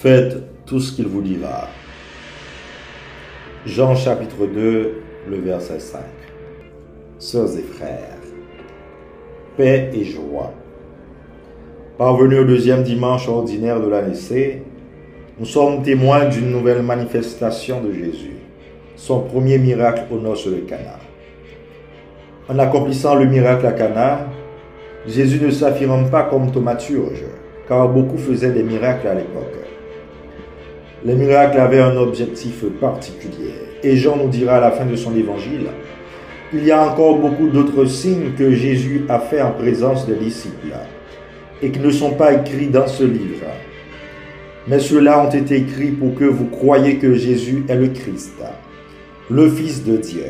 Faites tout ce qu'il vous dira. Jean chapitre 2, le verset 5. Sœurs et frères, paix et joie. Parvenus au deuxième dimanche ordinaire de l'année C, nous sommes témoins d'une nouvelle manifestation de Jésus, son premier miracle aux noces de Cana. En accomplissant le miracle à Cana, Jésus ne s'affirme pas comme thaumaturge, car beaucoup faisaient des miracles à l'époque. Les miracles avaient un objectif particulier, et Jean nous dira à la fin de son évangile, il y a encore beaucoup d'autres signes que Jésus a fait en présence des disciples, et qui ne sont pas écrits dans ce livre. Mais ceux-là ont été écrits pour que vous croyiez que Jésus est le Christ, le Fils de Dieu,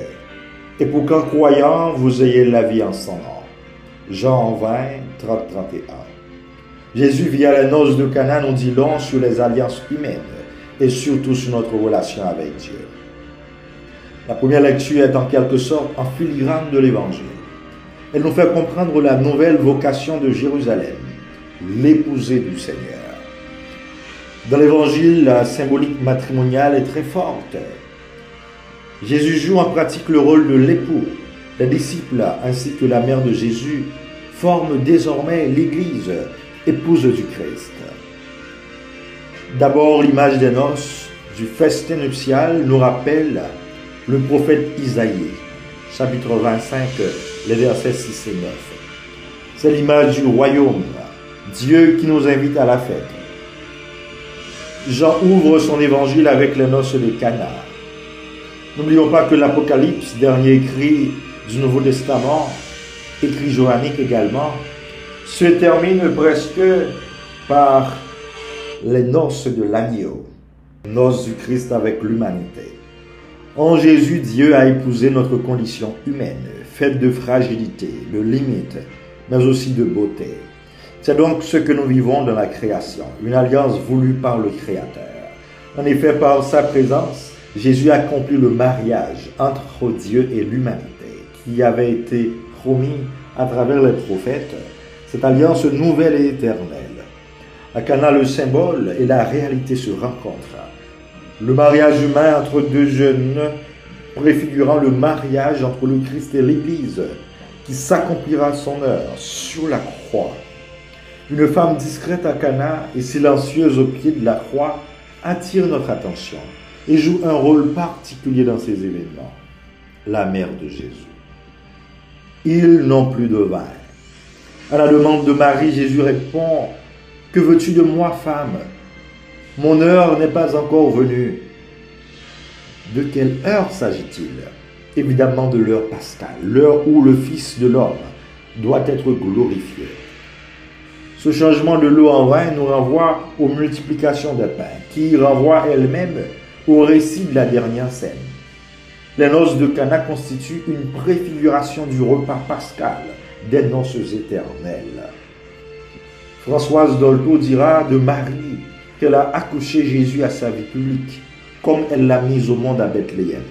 et pour qu'en croyant, vous ayez la vie en son nom. Jean 20, 30, 31. Jésus, via les noces de Cana, nous dit long sur les alliances humaines et surtout sur notre relation avec Dieu. La première lecture est en quelque sorte en filigrane de l'Évangile. Elle nous fait comprendre la nouvelle vocation de Jérusalem, l'épousée du Seigneur. Dans l'Évangile, la symbolique matrimoniale est très forte. Jésus joue en pratique le rôle de l'époux. Les disciples ainsi que la mère de Jésus forment désormais l'Église, épouse du Christ. D'abord, l'image des noces, du festin nuptial, nous rappelle le prophète Isaïe, chapitre 25, les versets 6 et 9. C'est l'image du royaume, Dieu qui nous invite à la fête. Jean ouvre son évangile avec les noces de Cana. N'oublions pas que l'Apocalypse, dernier écrit du Nouveau Testament, écrit johannique également, se termine presque par les noces de l'agneau, noces du Christ avec l'humanité. En Jésus, Dieu a épousé notre condition humaine, faite de fragilité, de limites, mais aussi de beauté. C'est donc ce que nous vivons dans la création, une alliance voulue par le Créateur. En effet, par sa présence, Jésus accomplit le mariage entre Dieu et l'humanité, qui avait été promis à travers les prophètes, cette alliance nouvelle et éternelle. À Cana, le symbole et la réalité se rencontrent. Le mariage humain entre deux jeunes, préfigurant le mariage entre le Christ et l'Église, qui s'accomplira à son heure sur la croix. Une femme discrète à Cana et silencieuse au pied de la croix attire notre attention et joue un rôle particulier dans ces événements. La mère de Jésus. Ils n'ont plus de vin. À la demande de Marie, Jésus répond, « Que veux-tu de moi, femme? Mon heure n'est pas encore venue. » De quelle heure s'agit-il? Évidemment de l'heure pascale, l'heure où le Fils de l'homme doit être glorifié. Ce changement de l'eau en vin nous renvoie aux multiplications des pains, qui renvoie elle-même au récit de la dernière scène. Les noces de Cana constituent une préfiguration du repas pascal, des noces éternelles. Françoise Dolto dira de Marie qu'elle a accouché Jésus à sa vie publique, comme elle l'a mis au monde à Bethléem.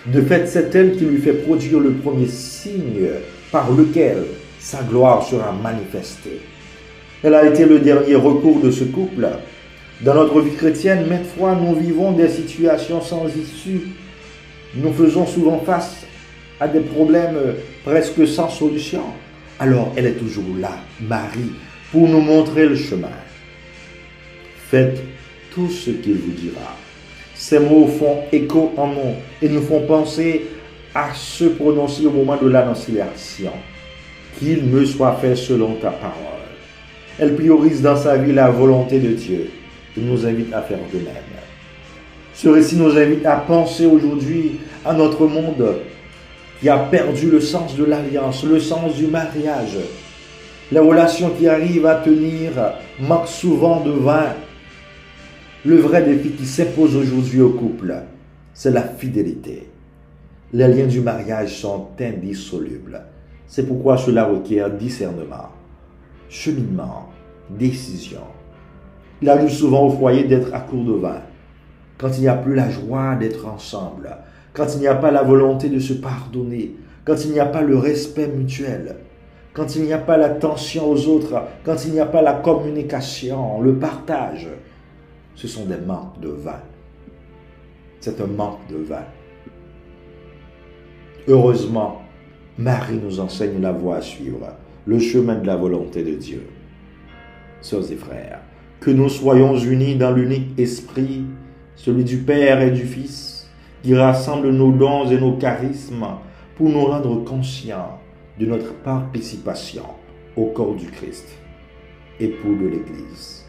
De fait, c'est elle qui lui fait produire le premier signe par lequel sa gloire sera manifestée. Elle a été le dernier recours de ce couple. Dans notre vie chrétienne, maintes fois, nous vivons des situations sans issue. Nous faisons souvent face à des problèmes presque sans solution. Alors, elle est toujours là, Marie, pour nous montrer le chemin. Faites tout ce qu'il vous dira. Ces mots font écho en nous et nous font penser à se prononcer au moment de l'annonciation. Qu'il me soit fait selon ta parole. Elle priorise dans sa vie la volonté de Dieu et nous invite à faire de même. Ce récit nous invite à penser aujourd'hui à notre monde qui a perdu le sens de l'alliance, le sens du mariage. Les relations qui arrivent à tenir manquent souvent de vin. Le vrai défi qui s'impose aujourd'hui au couple, c'est la fidélité. Les liens du mariage sont indissolubles. C'est pourquoi cela requiert discernement, cheminement, décision. Il arrive souvent au foyer d'être à court de vin, quand il n'y a plus la joie d'être ensemble, quand il n'y a pas la volonté de se pardonner, quand il n'y a pas le respect mutuel, quand il n'y a pas l'attention aux autres, quand il n'y a pas la communication, le partage. ce sont des manques de vin. C'est un manque de vin. Heureusement, Marie nous enseigne la voie à suivre, le chemin de la volonté de Dieu. Sœurs et frères, que nous soyons unis dans l'unique esprit, celui du Père et du Fils, qui rassemble nos dons et nos charismes pour nous rendre conscients de notre participation au corps du Christ, époux de l'Église.